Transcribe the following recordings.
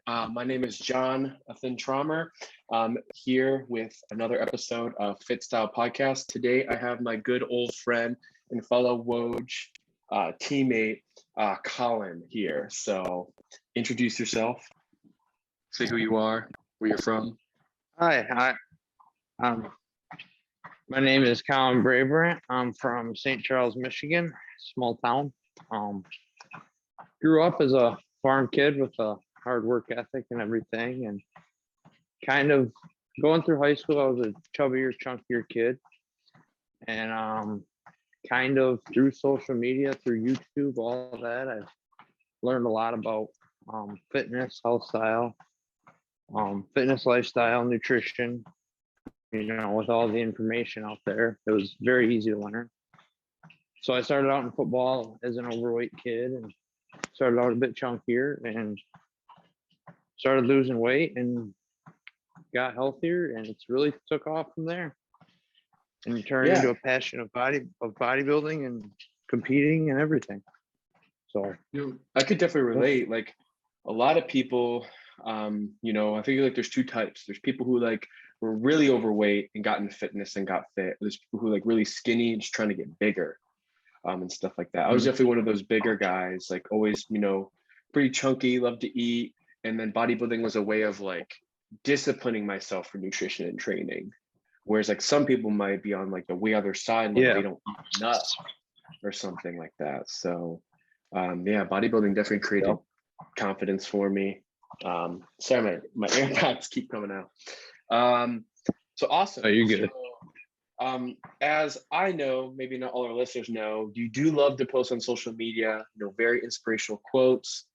My name is John Traumer. I'm here with another episode of Fitstyle Podcast. Today, I have my good old friend and fellow WOJ teammate, Collin here. So introduce yourself, say who you are, where you're from. Hi. Um, my name is Collin Brabant. I'm from St. Charles, Michigan, small town. Grew up as a farm kid with a hard work ethic and everything, and kind of going through high school, I was a chubbier, chunkier kid, and kind of through social media, through YouTube, all that, I've learned a lot about fitness, health style, fitness, lifestyle, nutrition. With all the information out there, it was very easy to learn. So I started out in football as an overweight kid and started out a bit chunkier and started losing weight and got healthier, and it's really took off from there and turned into a passion of bodybuilding and competing and everything. So I could definitely relate. Like a lot of people, I think like there's two types. There's people who like were really overweight and got into fitness and got fit. There's people who like really skinny and just trying to get bigger, and stuff like that. I was definitely one of those bigger guys, like always, pretty chunky, loved to eat. And then bodybuilding was a way of like disciplining myself for nutrition and training. Whereas like some people might be on like the way other side, like they don't eat enough or something like that. So bodybuilding definitely created confidence for me. Sorry, my AirPods keep coming out. So awesome. Oh, you're good. So, as I know, maybe not all our listeners know, you do love to post on social media, very inspirational quotes,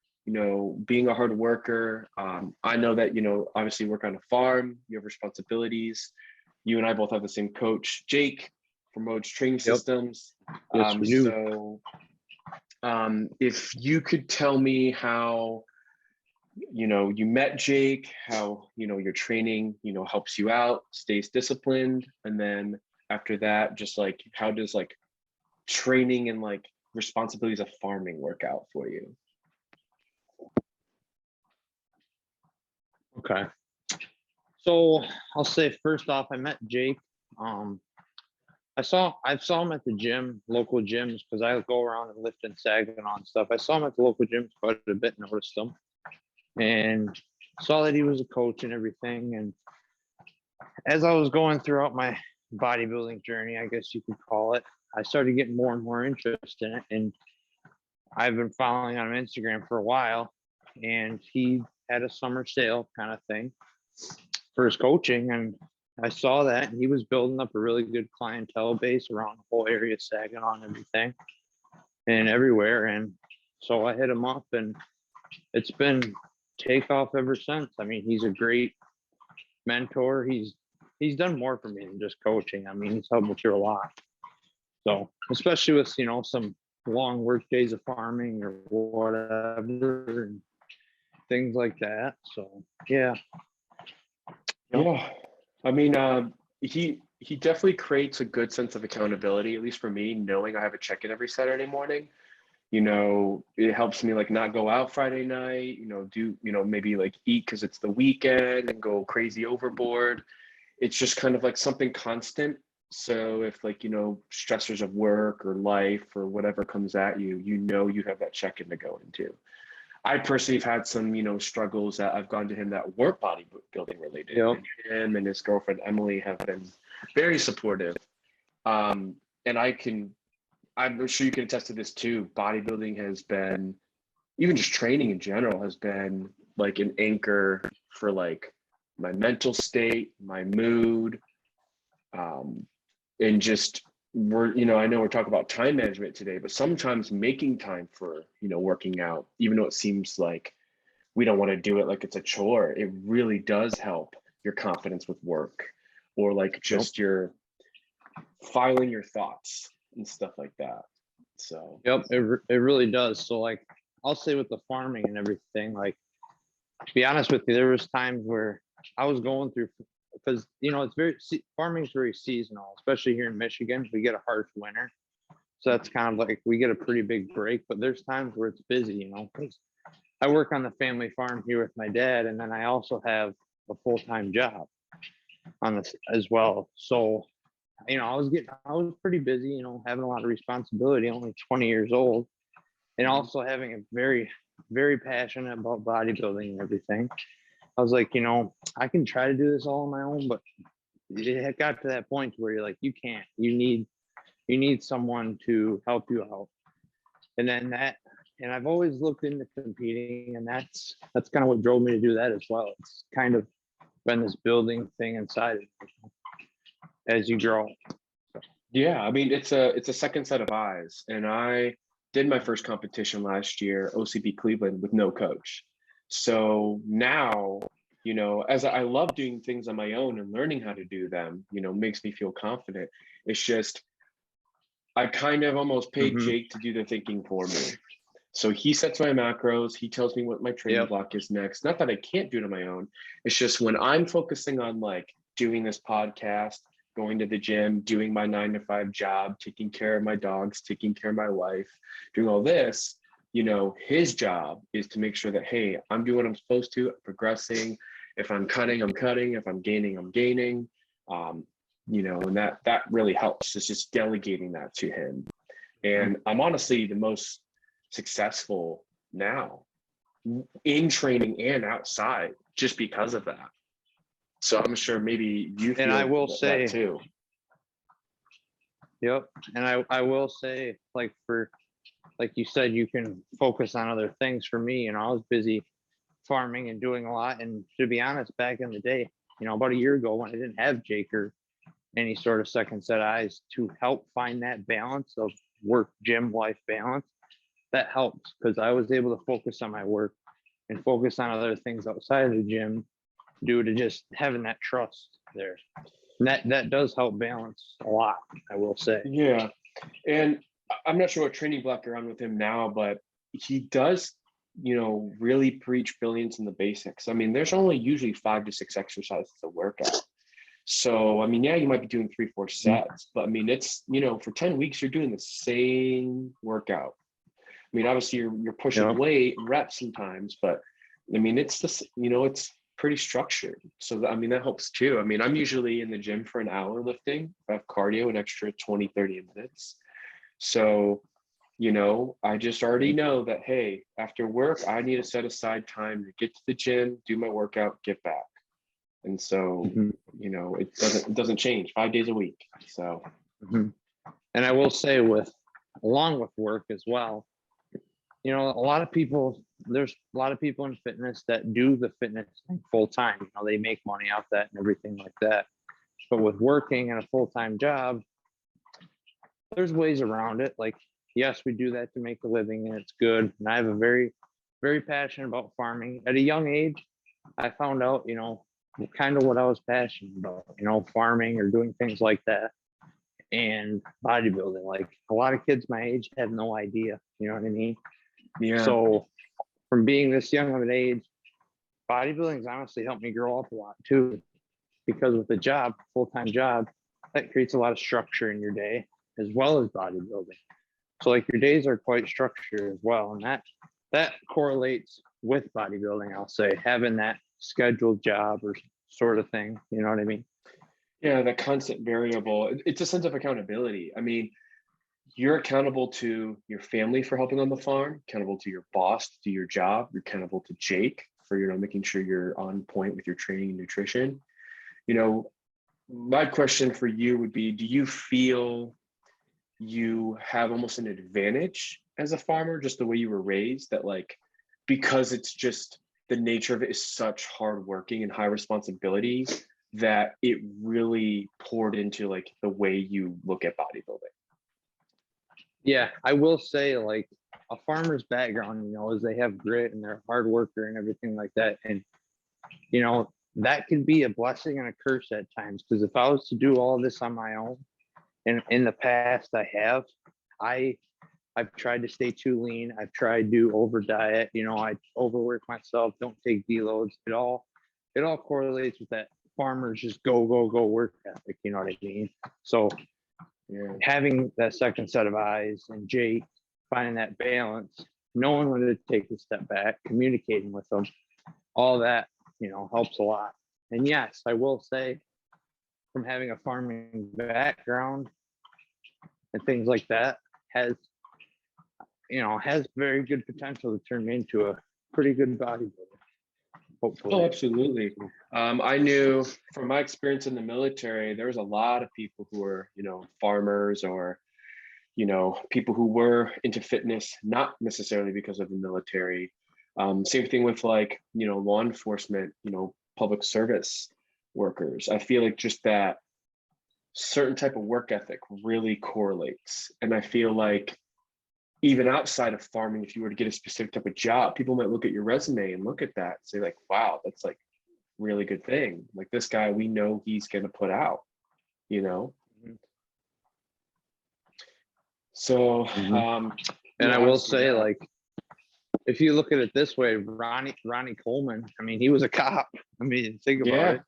being a hard worker. I know that, obviously work on a farm, you have responsibilities. You and I both have the same coach, Jake, from WOJ Training Systems. If you could tell me how, you met Jake, how, your training, helps you out, stays disciplined. And then after that, just like, how does like training and like responsibilities of farming work out for you? Okay. So I'll say first off, I met Jake. I saw him at the gym, local gyms, because I go around and lift in Saginaw and stuff. I saw him at the local gyms quite a bit, noticed him, and saw that he was a coach and everything. And as I was going throughout my bodybuilding journey, I guess you could call it, I started getting more and more interest in it. And I've been following on Instagram for a while, and he had a summer sale kind of thing for his coaching. And I saw that, and he was building up a really good clientele base around the whole area of Saginaw and everything and everywhere. And so I hit him up, and it's been take off ever since. I mean, he's a great mentor. He's done more for me than just coaching. I mean, he's helped me through a lot. So especially with, some long work days of farming or whatever and things like that. So yeah. I mean, he definitely creates a good sense of accountability, at least for me, knowing I have a check-in every Saturday morning. It helps me like not go out Friday night, maybe like eat because it's the weekend and go crazy overboard. It's just kind of like something constant. So if like, stressors of work or life or whatever comes at you, you have that check-in to go into. I personally have had some, struggles that I've gone to him that weren't bodybuilding related. And him and his girlfriend, Emily, have been very supportive. And I'm sure you can attest to this too. Bodybuilding has been, even just training in general, has been like an anchor for like my mental state, my mood, and just I know we're talking about time management today, but sometimes making time for, working out, even though it seems like we don't want to do it like it's a chore, it really does help your confidence with work or like just your filing your thoughts and stuff like that. So it really does. So like I'll say with the farming and everything, like to be honest with you, there was times where I was going through, because it's farming is very seasonal, especially here in Michigan. We get a harsh winter, so that's kind of like we get a pretty big break. But there's times where it's busy, because I work on the family farm here with my dad, and then I also have a full-time job on this as well. So, I was pretty busy, having a lot of responsibility, only 20 years old, and also having a very, very passionate about bodybuilding and everything. I was like, I can try to do this all on my own, but it got to that point where you're like, you can't. You need someone to help you out. And I've always looked into competing, and that's kind of what drove me to do that as well. It's kind of been this building thing inside of me as you grow. Yeah, I mean, it's a second set of eyes. And I did my first competition last year, OCB Cleveland, with no coach. So now, as I love doing things on my own and learning how to do them, makes me feel confident. It's just, I kind of almost paid Jake to do the thinking for me. So he sets my macros. He tells me what my training block is next. Not that I can't do it on my own. It's just when I'm focusing on like doing this podcast, going to the gym, doing my 9-to-5 job, taking care of my dogs, taking care of my wife, doing all this, his job is to make sure that, hey, I'm doing what I'm supposed to, I'm progressing. If I'm cutting, I'm cutting. If I'm gaining, I'm gaining. And that really helps. It's just delegating that to him. And I'm honestly the most successful now in training and outside just because of that. So I'm sure maybe you feel and I will say that too. Yep. And I will say, like you said, you can focus on other things. For me, I was busy farming and doing a lot. And to be honest, back in the day, about a year ago, when I didn't have Jake or any sort of second set of eyes to help find that balance of work, gym, life balance, that helps, because I was able to focus on my work and focus on other things outside of the gym due to just having that trust there. And that does help balance a lot, I will say. Yeah. And I'm not sure what training block you're on with him now, but he does, really preach brilliance in the basics. I mean, there's only usually 5 to 6 exercises a workout. So, I mean, yeah, you might be doing 3-4 sets, but I mean, it's, for 10 weeks, you're doing the same workout. I mean, obviously you're pushing weight and reps sometimes, but I mean, it's just, it's pretty structured. So, I mean, that helps too. I mean, I'm usually in the gym for an hour lifting. I have cardio an extra 20, 30 minutes. So, I just already know that, hey, after work, I need to set aside time to get to the gym, do my workout, get back. And so, it doesn't change 5 days a week. So, and I will say along with work as well, there's a lot of people in fitness that do the fitness thing full time. They make money off that and everything like that. But with working and a full-time job, there's ways around it. Like, yes, we do that to make a living, and it's good. And I have a very, very passionate about farming. At a young age, I found out, kind of what I was passionate about, farming or doing things like that, and bodybuilding. Like, a lot of kids my age have no idea, you know what I mean? yeah. So from being this young of an age, bodybuilding's honestly helped me grow up a lot too, because with the job, full-time job, that creates a lot of structure in your day as well as bodybuilding. So like your days are quite structured as well. And that correlates with bodybuilding, I'll say, having that scheduled job or sort of thing. You know what I mean? Yeah, that constant variable. It's a sense of accountability. I mean, you're accountable to your family for helping on the farm, accountable to your boss to do your job, you're accountable to Jake for, making sure you're on point with your training and nutrition. My question for you would be, do you feel you have almost an advantage as a farmer, just the way you were raised, that like, because it's just the nature of it is such hard working and high responsibility, that it really poured into like the way you look at bodybuilding? Yeah, I will say, like, a farmer's background, is they have grit and they're a hard worker and everything like that. And, that can be a blessing and a curse at times, because if I was to do all this on my own, and in the past I've tried to stay too lean. I've tried to over diet, I overwork myself, don't take deloads. It all correlates with that farmers just go work ethic, you know what I mean? So having that second set of eyes and Jake finding that balance, knowing when to take a step back, communicating with them, all that, helps a lot. And yes, I will say, from having a farming background and things like that, has very good potential to turn me into a pretty good bodybuilder. Hopefully. Oh, absolutely. I knew from my experience in the military, there was a lot of people who were, farmers or, people who were into fitness, not necessarily because of the military. Same thing with like, law enforcement, public service workers. I feel like just that certain type of work ethic really correlates. And I feel like even outside of farming, if you were to get a specific type of job, people might look at your resume and look at that and say like, wow, that's like really good thing. Like this guy, we know he's going to put out, So, and I will say, like, if you look at it this way, Ronnie Coleman, I mean, he was a cop. I mean, think about it.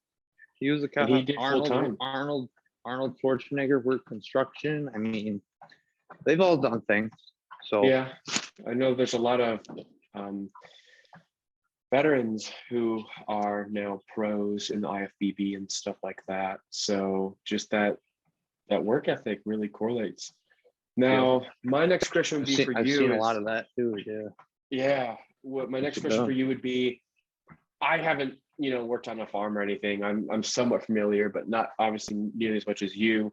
He was a cop. And he did full time. Arnold Schwarzenegger worked construction. I mean, they've all done things. So yeah, I know there's a lot of veterans who are now pros in the IFBB and stuff like that. So just that work ethic really correlates. Now, my next question would be for you. I've seen a lot of that too. Yeah. Yeah. What my next question for you would be, I haven't, worked on a farm or anything. I'm somewhat familiar, but not obviously nearly as much as you.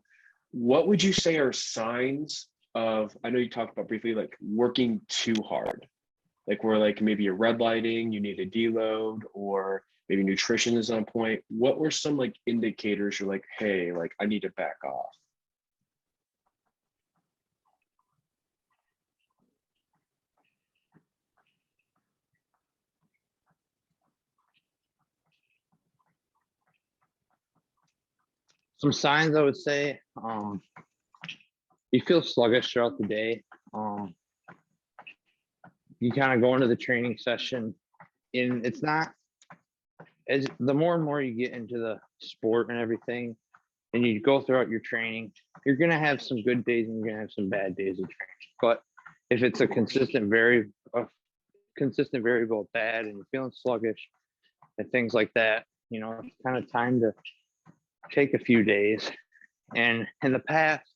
What would you say are signs of, I know you talked about briefly, like working too hard, like where like maybe you're red lighting, you need a deload, or maybe nutrition is on point. What were some like indicators you're like, hey, like I need to back off? Some signs I would say, you feel sluggish throughout the day. You kind of go into the training session, and it's not as the more and more you get into the sport and everything, and you go throughout your training, you're gonna have some good days and you're gonna have some bad days of training. But if it's a consistent variable bad, and you're feeling sluggish and things like that, it's kind of time to take a few days. And in the past,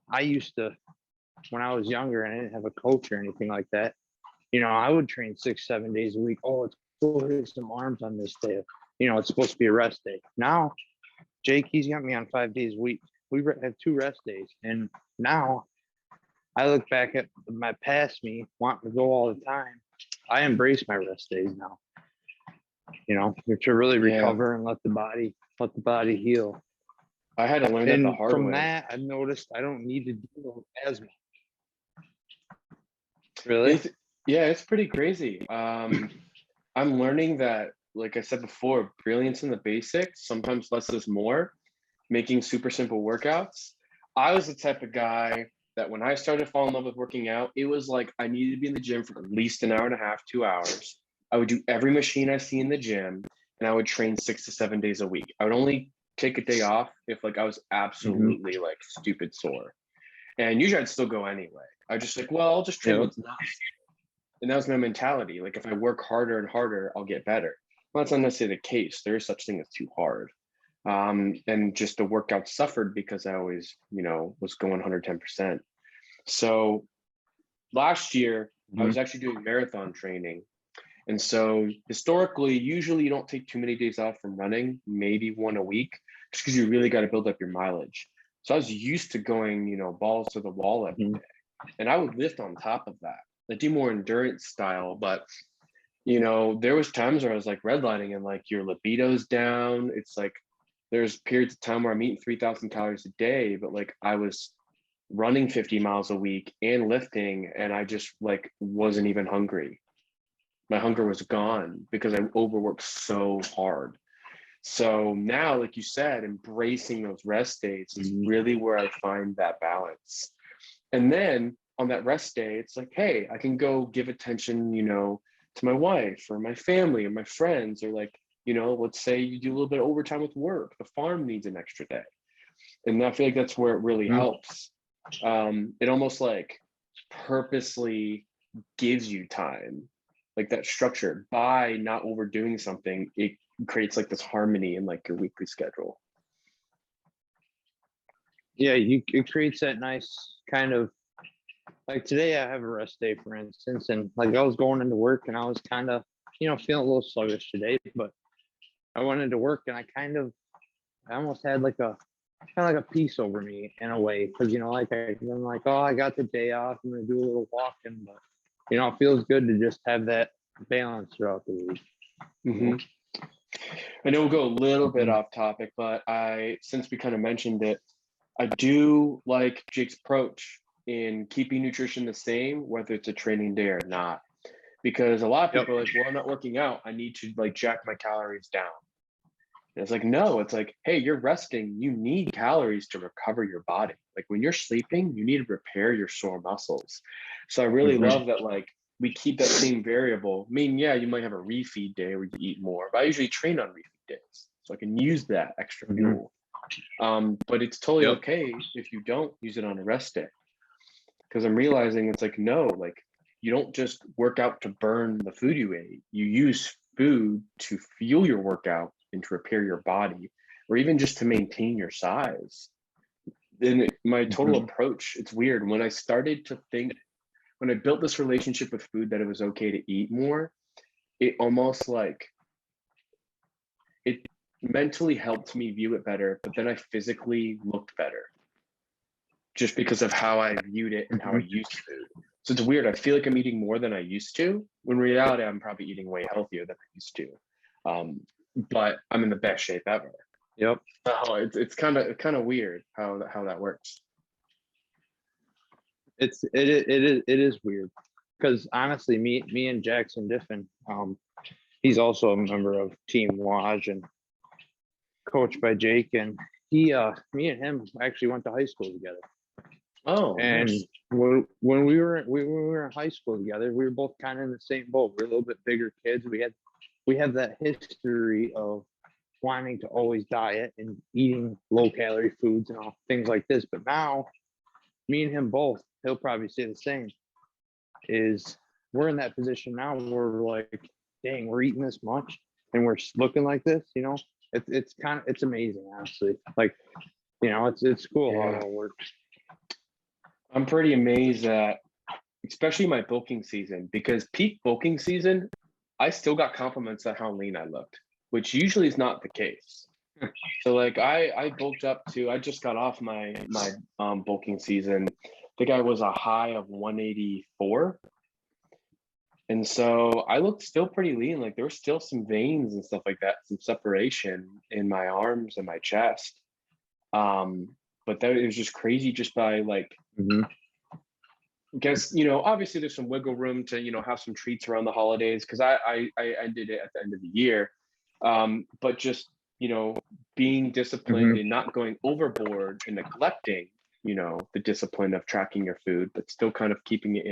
I used to, when I was younger and I didn't have a coach or anything like that, I would train 6-7 days a week. Oh, let's go hit some arms on this day. It's supposed to be a rest day. Now, Jake, he's got me on 5 days a week. We have 2 rest days. And now I look back at my past me wanting to go all the time. I embrace my rest days now, to really recover and let the body heal. I had to learn that the hard way. From that, I've noticed I don't need to do as much. Really? Yeah, it's pretty crazy. I'm learning that, like I said before, brilliance in the basics, sometimes less is more, making super simple workouts. I was the type of guy that when I started to fall in love with working out, it was like I needed to be in the gym for at least an hour and a half, 2 hours. I would do every machine I see in the gym, and I would train 6 to 7 days a week. I would only take a day off if like I was absolutely like stupid sore. And usually I'd still go anyway. I was just like, well, I'll just train what's not. And that was my mentality. Like if I work harder and harder, I'll get better. Well, that's not necessarily the case. There is such thing as too hard. And just the workout suffered because I always, was going 110%. So last year, I was actually doing marathon training. And so historically, usually you don't take too many days off from running, maybe 1 a week, just because you really got to build up your mileage. So I was used to going, balls to the wall every day. And I would lift on top of that. I do more endurance style, but there was times where I was like redlining and like your libido's down. It's like there's periods of time where I'm eating 3,000 calories a day, but like I was running 50 miles a week and lifting, and I just like wasn't even hungry. My hunger was gone because I overworked so hard. So now, like you said, embracing those rest days is really where I find that balance. And then on that rest day, it's like, hey, I can go give attention, to my wife or my family or my friends, or like, let's say you do a little bit of overtime with work. The farm needs an extra day. And I feel like that's where it really helps. It almost like purposely gives you time, like that structure. By not overdoing something, it creates like this harmony in like your weekly schedule. Yeah, it creates that nice kind of, like today I have a rest day, for instance, and like I was going into work and I was kind of, feeling a little sluggish today, but I went into work and I almost had like a kind of like a peace over me in a way, because like I'm like, oh, I got the day off, I'm gonna do a little walking, but it feels good to just have that balance throughout the week. Mm-hmm. I know we'll go a little bit off topic, but since we kind of mentioned it, I do like Jake's approach in keeping nutrition the same, whether it's a training day or not. Because a lot of people are like, well, I'm not working out, I need to like jack my calories down. And it's like, no, it's like, hey, you're resting. You need calories to recover your body. Like when you're sleeping, you need to repair your sore muscles. So I really love that, like, we keep that same variable. I mean, yeah, you might have a refeed day where you eat more, but I usually train on refeed days. So I can use that extra fuel. But it's totally okay if you don't use it on a rest day. Because I'm realizing it's like, no, like you don't just work out to burn the food you ate. You use food to fuel your workout and to repair your body, or even just to maintain your size. Then my total approach, it's weird. When I built this relationship with food that it was okay to eat more, it almost like, it mentally helped me view it better, but then I physically looked better just because of how I viewed it and how I used food. So it's weird. I feel like I'm eating more than I used to. When in reality, I'm probably eating way healthier than I used to. But I'm in the best shape ever. Yep. It's kind of weird how that works. It is weird, because honestly, me and Jackson Diffin, he's also a member of Team WOJ and coached by Jake, and me and him actually went to high school together. Oh, and nice. when we were in high school together, we were both kind of in the same boat. We're a little bit bigger kids. We have that history of wanting to always diet and eating low calorie foods and all things like this. But now, me and him both, he'll probably say the same, is we're in that position now where we're like, dang, we're eating this much and we're looking like this, it's amazing, honestly. Like, it's cool how it all works. I'm pretty amazed at, especially my bulking season, because peak bulking season, I still got compliments on how lean I looked, which usually is not the case. So like I bulked up to, I just got off my bulking season. I think I was a high of 184. And so I looked still pretty lean. Like there were still some veins and stuff like that, some separation in my arms and my chest. But that it was just crazy just by like, I guess, obviously there's some wiggle room to, have some treats around the holidays, because I ended it at the end of the year. But just, being disciplined and not going overboard and neglecting, the discipline of tracking your food, but still kind of keeping it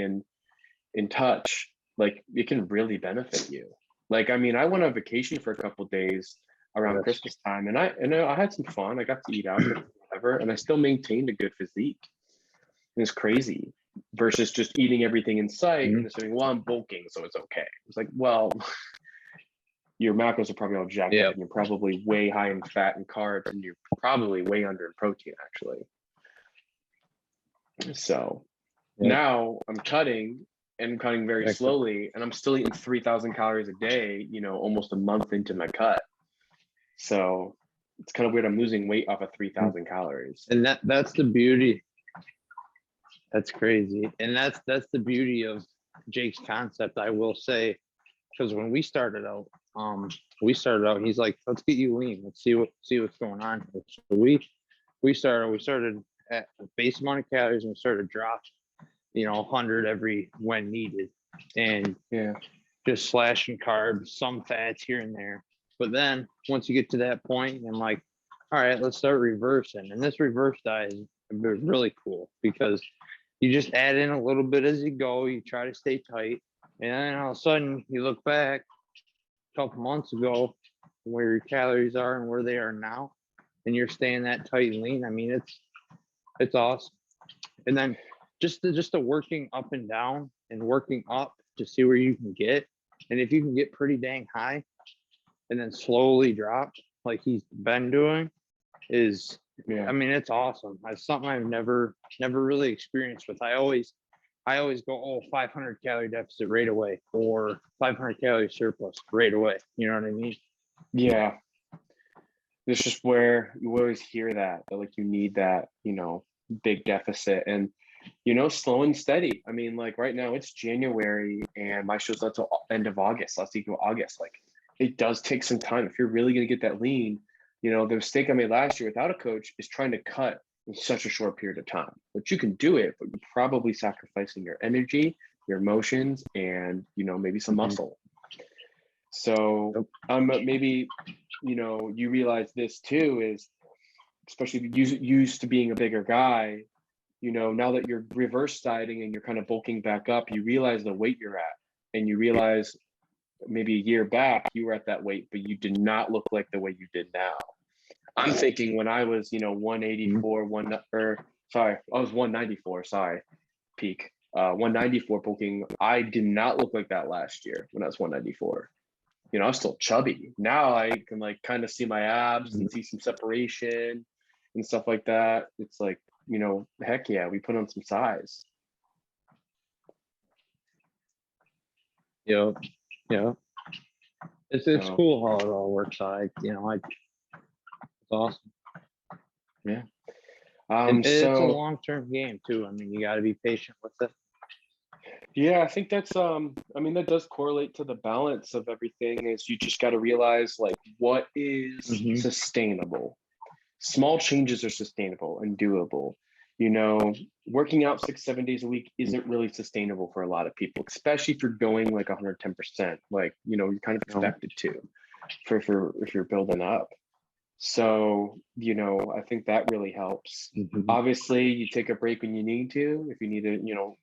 in touch, like it can really benefit you. Like, I mean, I went on vacation for a couple of days around Christmas time, and I had some fun. I got to eat out, whatever, and I still maintained a good physique. It's crazy versus just eating everything in sight and saying, well, I'm bulking, so it's okay. It's like, well, your macros are probably all jacked up, and you're probably way high in fat and carbs, and you're probably way under in protein, actually. So now I'm cutting very slowly, and I'm still eating 3,000 calories a day, almost a month into my cut. So it's kind of weird. I'm losing weight off of 3,000 calories. And that's the beauty. That's crazy. And that's the beauty of Jake's concept, I will say, because when we started out, he's like, let's get you lean. Let's see what's going on. So we started at a base amount of calories, and we started to drop, 100 every when needed, and just slashing carbs, some fats here and there. But then once you get to that point, I'm like, all right, let's start reversing. And this reverse diet is really cool, because you just add in a little bit as you go. You try to stay tight, and then all of a sudden you look back a couple months ago where your calories are and where they are now, and you're staying that tight and lean. I mean, it's awesome. And then just the working up and down and working up to see where you can get. And if you can get pretty dang high and then slowly drop like he's been doing is, I mean, it's awesome. It's something I've never really experienced with. I always go, 500 calorie deficit right away, or 500 calorie surplus right away. You know what I mean? Yeah. It's just where you always hear that like you need that, big deficit, and, slow and steady. I mean, like right now it's January and my show's not till end of August, last week of August. Like it does take some time. If you're really going to get that lean, the mistake I made last year without a coach is trying to cut in such a short period of time. But you can do it, but you're probably sacrificing your energy, your emotions, and, maybe some muscle. So maybe, you realize this too, is especially used to being a bigger guy, now that you're reverse dieting and you're kind of bulking back up, you realize the weight you're at, and you realize maybe a year back you were at that weight, but you did not look like the way you did now. I'm thinking when I was, 184, I was 194, peak, 194 bulking. I did not look like that last year when I was 194. I was still chubby. Now I can like kind of see my abs and see some separation and stuff like that. It's like, heck yeah, we put on some size. Yeah. It's cool how it all works out. It's awesome. Yeah. It's a long-term game too. I mean, you got to be patient with it. Yeah, I think that's that does correlate to the balance of everything. Is you just got to realize like what is sustainable. Small changes are sustainable and doable. Working out 6-7 days a week isn't really sustainable for a lot of people, especially if you're going like 110%. Like, you're kind of expected to if you're building up. So, I think that really helps. Obviously, you take a break when you need to, if you need to,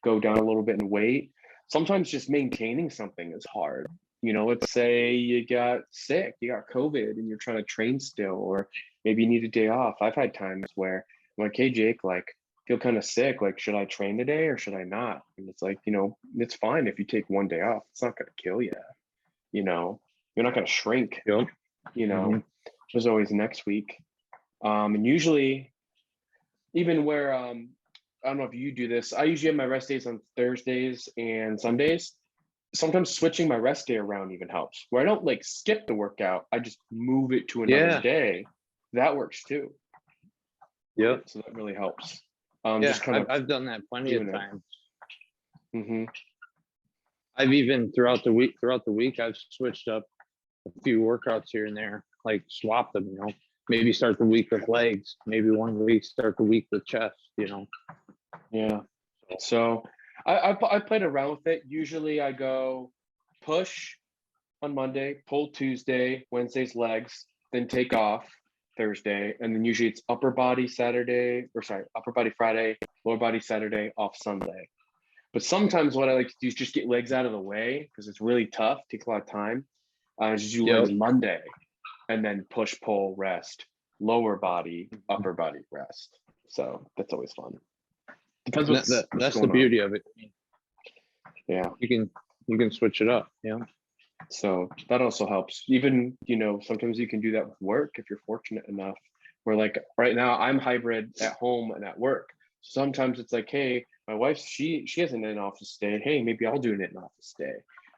go down a little bit in weight. Sometimes just maintaining something is hard. Let's say you got sick, you got COVID, and you're trying to train still, or maybe you need a day off. I've had times where I'm like, hey, Jake, like, feel kind of sick. Like, should I train today or should I not? And it's like, it's fine if you take one day off. It's not going to kill you. You're not going to shrink. Yep. There's always next week. And usually, even where, I don't know if you do this, I usually have my rest days on Thursdays and Sundays. Sometimes switching my rest day around even helps, where I don't like skip the workout. I just move it to another day. That works too. Yeah. So that really helps. Just kind of, I've done that plenty of times. I've even throughout the week, I've switched up a few workouts here and there, like swap them, maybe start the week with legs, maybe one week start the week with chest, Yeah. So I played around with it. Usually I go push on Monday, pull Tuesday, Wednesday's legs, then take off Thursday. And then usually it's upper body Friday, lower body Saturday, off Sunday. But sometimes what I like to do is just get legs out of the way because it's really tough, takes a lot of time. Just do legs Monday and then push, pull, rest, lower body, upper body rest. So that's always fun. Depends that's the beauty of it. Yeah. You can switch it up. Yeah. So that also helps. Even, sometimes you can do that with work if you're fortunate enough. Where like right now I'm hybrid at home and at work. Sometimes it's like, hey, my wife, she has an in-office day. Hey, maybe I'll do an in-office day.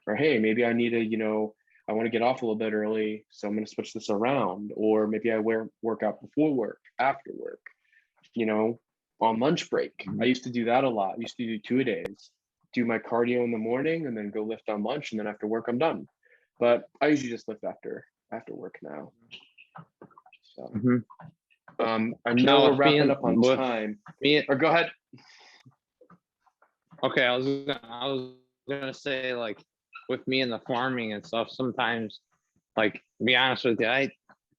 Or hey, maybe I need I want to get off a little bit early, so I'm going to switch this around. Or maybe I work out before work, after work, on lunch break. I used to do that a lot. I used to do 2-a-days, do my cardio in the morning and then go lift on lunch. And then after work, I'm done. But I usually just lift after work now. So, I know we're wrapping up on time. Or go ahead. Okay. I was going to say, like, with me and the farming and stuff, sometimes, like, to be honest with you,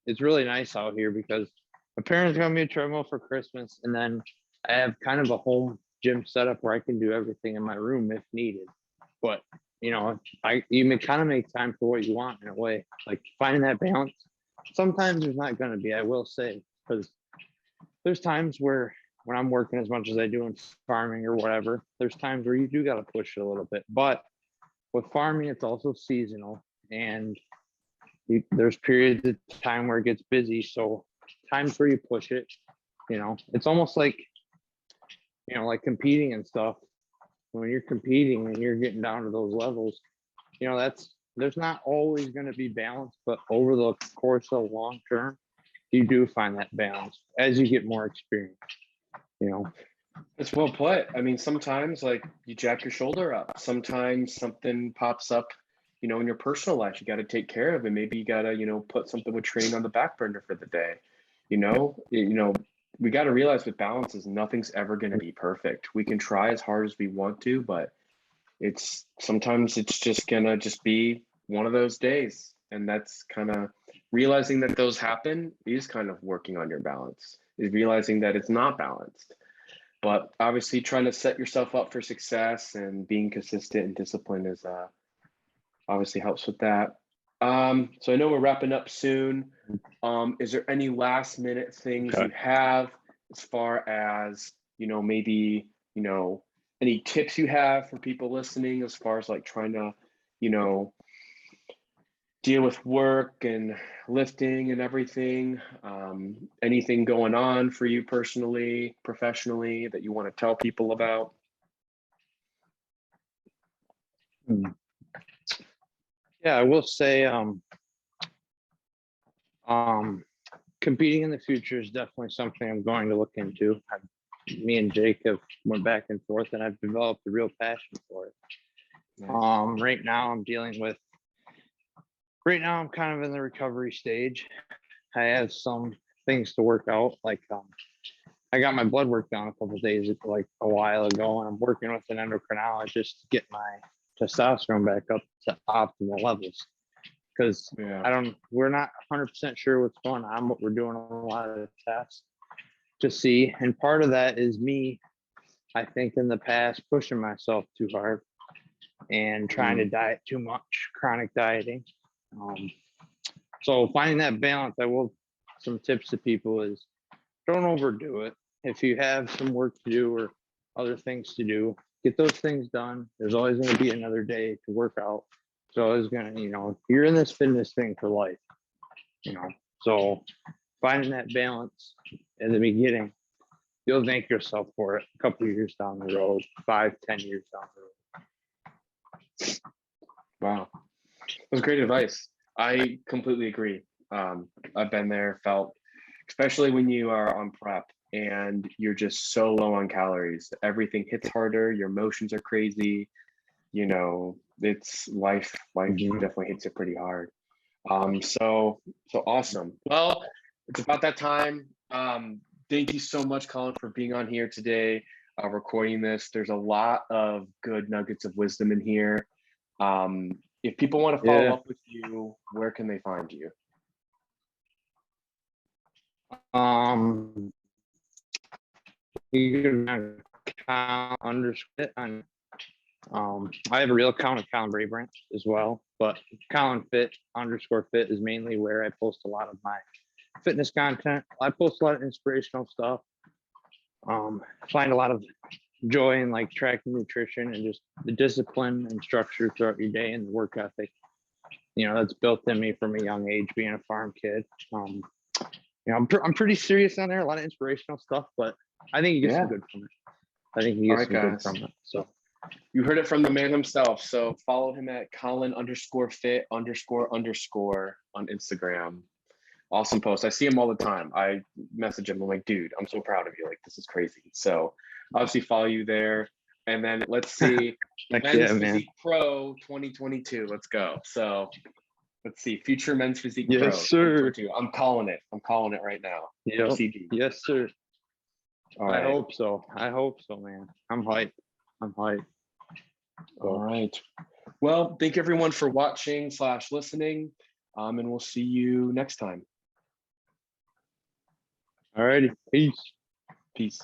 it's really nice out here because my parents got me a treadmill for Christmas, and then I have kind of a home gym setup where I can do everything in my room if needed. But you kind of make time for what you want in a way, like finding that balance. Sometimes there's not going to be, I will say, because there's times where when I'm working as much as I do in farming or whatever, there's times where you do got to push it a little bit. But with farming, it's also seasonal, and there's periods of time where it gets busy. So times where you push it, it's almost like, like competing and stuff. When you're competing and you're getting down to those levels, there's not always going to be balance, but over the course of long term, you do find that balance as you get more experience. It's well put. I mean, sometimes like you jack your shoulder up. Sometimes something pops up, in your personal life you got to take care of, and maybe you got to, put something with training on the back burner for the day. We got to realize with balance is nothing's ever going to be perfect. We can try as hard as we want to, but sometimes it's just gonna be one of those days. And that's kind of realizing that those happen is kind of working on your balance, is realizing that it's not balanced. But obviously trying to set yourself up for success and being consistent and disciplined is obviously helps with that. So I know we're wrapping up soon. Is there any last minute things you have as far as, maybe, any tips you have for people listening as far as like trying to, deal with work and lifting and everything? Anything going on for you personally, professionally that you want to tell people about? Yeah, I will say, competing in the future is definitely something I'm going to look into. Me and Jake have went back and forth, and I've developed a real passion for it. Nice. Right now I'm kind of in the recovery stage. I have some things to work out. Like, I got my blood work done a couple of days, like a while ago, and I'm working with an endocrinologist to get my testosterone back up to optimal levels. Because we're not 100% sure what's going on, but we're doing a lot of tests to see. And part of that is me, I think, in the past, pushing myself too hard and trying to diet too much, chronic dieting. So finding that balance, some tips to people is don't overdo it. If you have some work to do or other things to do, get those things done. There's always going to be another day to work out. So it's going to, you're in this fitness thing for life, so finding that balance in the beginning, you'll thank yourself for it a couple of years down the road, 5-10 years down the road. Wow. That was great advice. I completely agree. I've been there, felt, especially when you are on prep and you're just so low on calories, everything hits harder, your emotions are crazy, it's life definitely hits it pretty hard. So awesome. Well, it's about that time. Thank you so much, Collin, for being on here today, recording this. There's a lot of good nuggets of wisdom in here. If people want to follow up with you, where can they find you? You can I have a real account of Collin Brabant as well, but Collin Fit _ is mainly where I post a lot of my fitness content. I post a lot of inspirational stuff. Find a lot of joy in like tracking nutrition and just the discipline and structure throughout your day and the work ethic. That's built in me from a young age, being a farm kid. I'm pretty serious on there. A lot of inspirational stuff, but I think you get some good from it. Good from it. So you heard it from the man himself. So follow him at Collin _fit _ on Instagram. Awesome post. I see him all the time. I message him. I'm like, dude, I'm so proud of you. Like, this is crazy. So obviously follow you there. And then let's see, Men's Physique Pro 2022. Let's go. So let's see, future Men's Physique Pro. Yes, sir. I'm calling it. I'm calling it right now. Yep. Yes, sir. Right. I hope so, man. I'm hyped. All right. Well, thank everyone for watching / listening. And we'll see you next time. All righty. Peace.